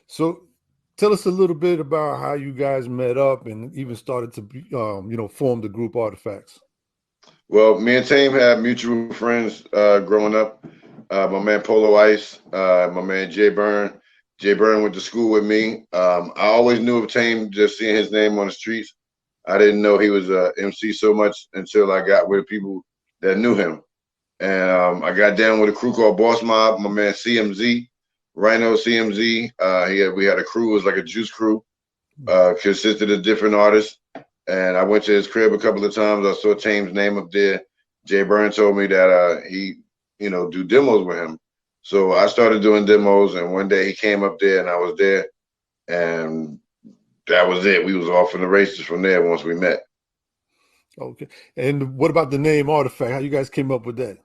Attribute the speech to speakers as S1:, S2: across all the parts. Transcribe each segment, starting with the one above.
S1: So tell us a little bit about how you guys met up and even started to form the group Artifacts.
S2: Well, me and Tame had mutual friends growing up. My man Polo Ice, my man Jay Byrne. Jay Byrne went to school with me. I always knew of Tame just seeing his name on the streets. I didn't know he was a MC so much until I got with people that knew him. And I got down with a crew called Boss Mob. My man CMZ, Rhino CMZ. We had a crew. It was like a juice crew. Consisted of different artists. And I went to his crib a couple of times. I saw Tame's name up there. Jay Byrne told me that he, do demos with him. So I started doing demos, and one day he came up there, and I was there, and that was it. We was off in the races from there once we met.
S1: Okay. And what about the name Artifact? How you guys came up with that?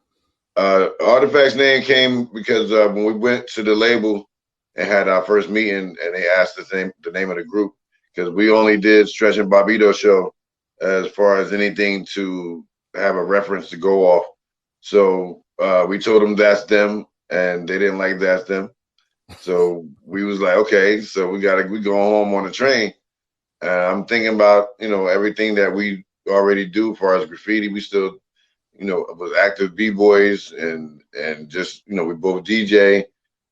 S2: Artifact's name came because when we went to the label and had our first meeting, and they asked the name of the group, because we only did Stretch and Barbito show as far as anything to have a reference to go off. So we told them that's them, and they didn't like that's them. So we was like, okay, so we go home on the train. I'm thinking about everything that we already do as far as graffiti. We still was active b-boys and just we both DJ.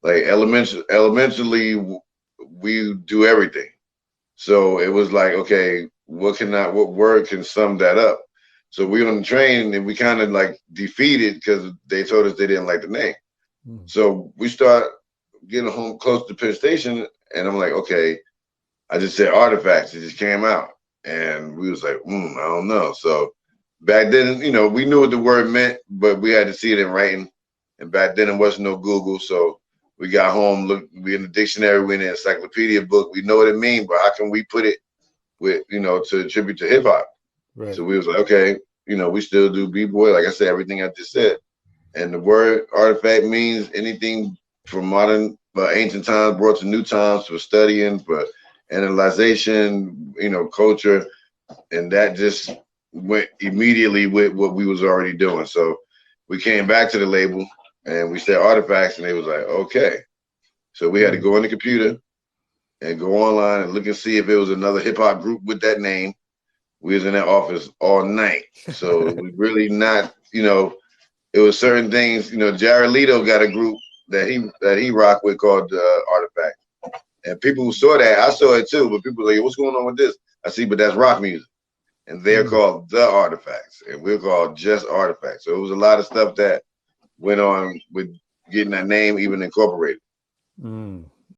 S2: Like elementally we do everything. So it was like, okay, what word can sum that up? So we on the train and we kind of like defeated because they told us they didn't like the name. So we start getting home close to Penn Station, and I'm like, okay, I just said Artifacts. It just came out, and we was like, I don't know. So back then, we knew what the word meant, but we had to see it in writing. And back then, it wasn't no Google, so we got home, we in the dictionary, we in the encyclopedia book. We know what it means, but how can we put it with, to attribute to hip hop?
S1: Right.
S2: So we was like, okay, we still do b-boy, like I said, everything I just said. And the word artifact means anything from modern, ancient times brought to new times for studying, for analyzation, culture, and that just went immediately with what we was already doing. So we came back to the label and we said Artifacts, and they was like, okay. So we had to go on the computer and go online and look and see if it was another hip hop group with that name. We was in that office all night. So we really not, it was certain things, Jared Leto got a group that he rocked with called Artifact. And people who saw that, I saw it too, but people were like, what's going on with this? I see, but that's rock music. And they're called the Artifacts, and we're called just Artifacts. So it was a lot of stuff that went on with getting that name even incorporated.